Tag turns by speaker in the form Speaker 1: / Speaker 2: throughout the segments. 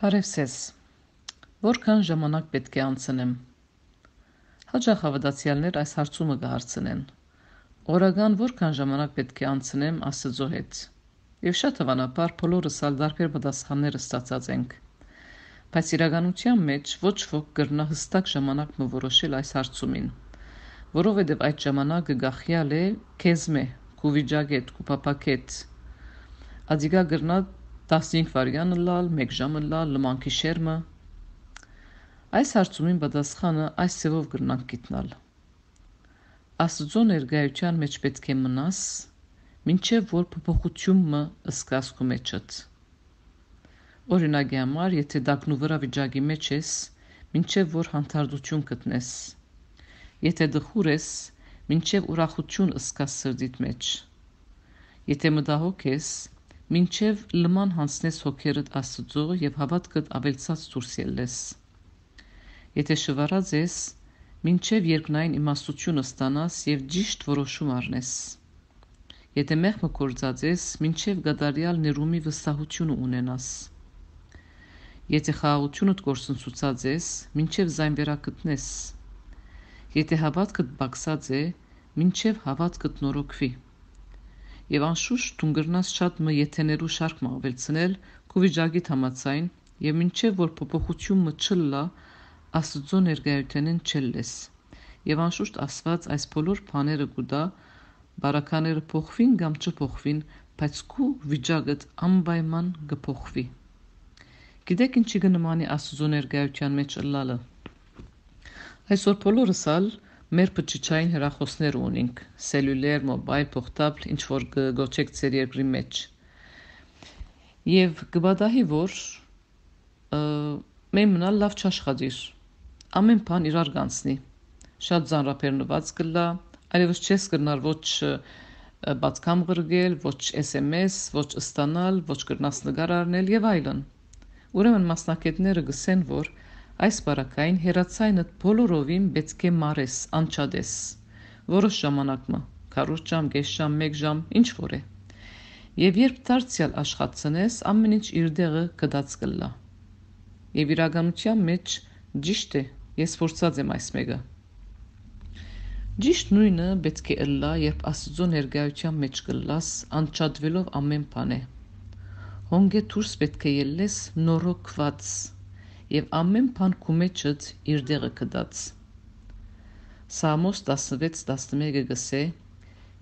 Speaker 1: Բարև ձեզ, որքան ժամանակ պետք է անցնեմ։ Հաճախ հավատացյալներ այս հարցումը կհարցնեն. Օրական որքան ժամանակ պետք է անցնեմ Աստծո հետ։ Եվ շատ հավանաբար բոլորս ալ տարբեր պատասխաններ ստացած ենք։ Բայց իրականության մեջ ոչ ոք կրնա հստակ ժամանակ որոշել այս հարցումին, որովհետև այդ ժամանակը գախյալ է քեզմե, քու վիճակետ, քու փափակետ։ Ադիգա կրնա 15 վայրկյան լալ, 1 ժամ լալ, լման գիշերմը։ Այս հարցումին պատասխանը այս ձևով կրնանք գտնել։ Աստծո ներկայության մեջ պետք է մնաս, մինչև որ փոփոխությունը սկաս քո մեջդ։ Օրինակի համար, եթե դակնուվրա վիճակի մեջ ես, մինչև որ հանդարտություն գտնես։ Եթե դխուր ես, մինչև ուրախություն սկաս սրտիդ մեջ։ Եթե մտահոգ ես, մինչև լման հանցնես հոգերդ Աստծո և հավատքդ ավելցած դուրս ելնես։ Եթե շվարած ես, մինչև երկնային իմաստությունը ստանաս և ճիշտ որոշում առնես։ Եթե մեղքը գործած ես, մինչև կատարյալ ներումի վստահությունը ունենաս։ Եթե խաղաղությունդ գործընծուցած ես, մինչև զայնվերակտնես։ Եթե հավատքդ բացած է, մինչև հավատքդ նորոգվի։ Եվ անշուշտ դու կրնաս շատ եթեներու շարք ավելցնել քո վիճակիդ համաձայն եւ մինչեւ որ փոփոխությունը չլա Աստծո ներկայութենեն չլես եւ անշուշտ Աստված այս բոլոր բաները կուտա բարակաները փոխվին կամ չփոխվին բայց քո վիճակդ անպայման կփոխվի գիտեք ինչի կնմանի Աստծո ներկայության մեջ լալը այսօր բոլորս ալ մեր բջջային հեռախոսներ ունենք, սելյուլեր, մոբայլ, պորտաբլ, ինչ որ գոչեք ձեր երկրի մեջ։ Եվ կբադահի, որ մենք մնալ լավ չաշխատիր, ամեն բան իրար կանցնի, շատ ծանրաբեռնված կլա, այլևս չես կրնար ոչ բացկամ գրգել, ոչ SMS, ոչ ստանալ, ոչ կրնաս նկար առնել եւ այլն։ Ուրեմն մասնակիցները գսեն, որ այս բարակային հերացայինդ բոլորովին պետք է մարես, անչադես, որոշ ժամանակը, 40 ժամ, 5 ժամ, 1 ժամ, ինչ որ է։ Եվ երբ դարձյալ աշխատցնես, ամեն ինչ իր տեղը կդած կլա։ Եվ իրականության մեջ ճիշտ է, ես փորձած եմ այս մեկը։ Ճիշտ նույնը պետք է ըլլա, երբ Աստծո ներկայության մեջ կլաս, անչադվելով ամեն բան է։ Հոնգե դուրս պետք է ելնես նորոգված և ամեն բան քո մեջդ իր տեղը կդած։ Սամոս 16:11 գսե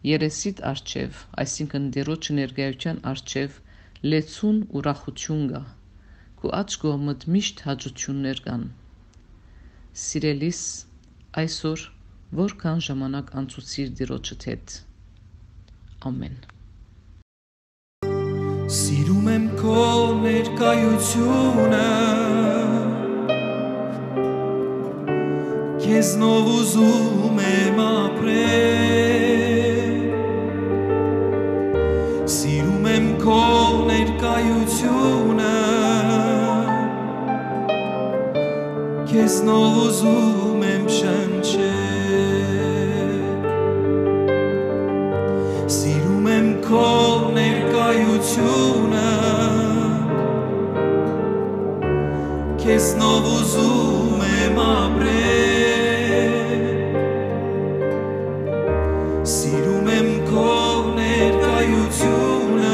Speaker 1: երեսիդ արջև, այսինքն Տերոջը ներկայության արջև լեցուն ուրախություն կա, քո աջ կողմդ միշտ հաճություններ կան։ Սիրելիս, այսօր որքան ժամանակ անցուցիր Տերոջդ հետ։ Ամեն։
Speaker 2: Սիրում եմ քո ներկայությունը Քեզնով ուզում եմ ապրել Սիրում եմ քո ներկայությունը Քեզնով ուզում եմ շնչել Սիրում եմ քո ներկայությունը Քեզնով ուզում եմ ապրել Սիրում եմ քո ներկայությունը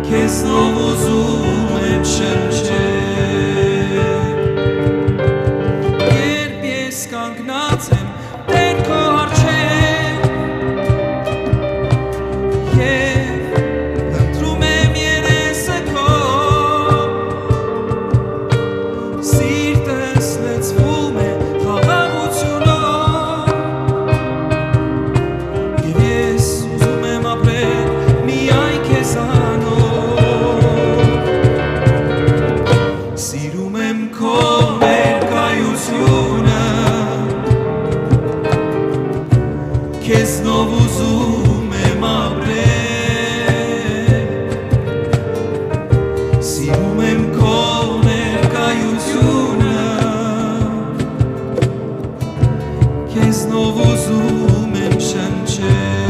Speaker 2: Քեզնով ուզում եմ շնչել Երբ ես կանգնած եմ Տեր քո առջև Քեզնով ուզում եմ ապրել Սիրում եմ քո ներկայությունը Քեզնով ուզում եմ շնչել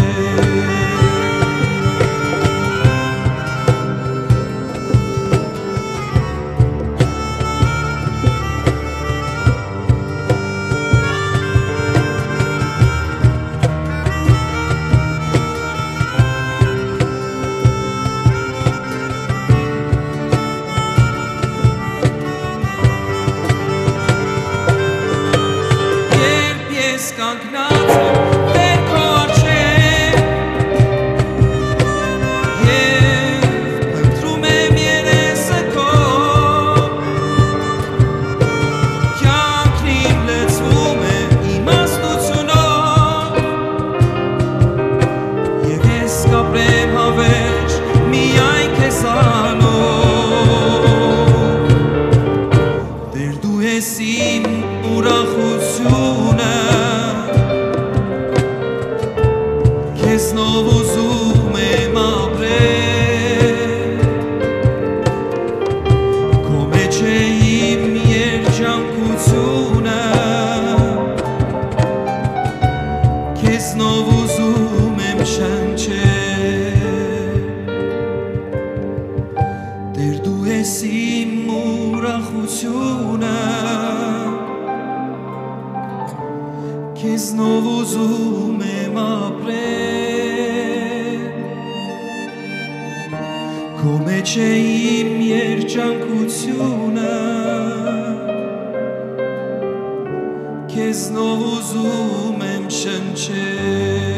Speaker 2: ես իմ ուրախությունը Քեզնով ուզում եմ ապրել Քո մեջ է իմ երջանկությունը Քեզնով ուզում եմ շնչել Տեր դու ես իմ ուրախությունը Քեզնով ուզում եմ ապրել Քո մեջ է իմ երջանկությունը Քեզնով ուզում եմ շնչել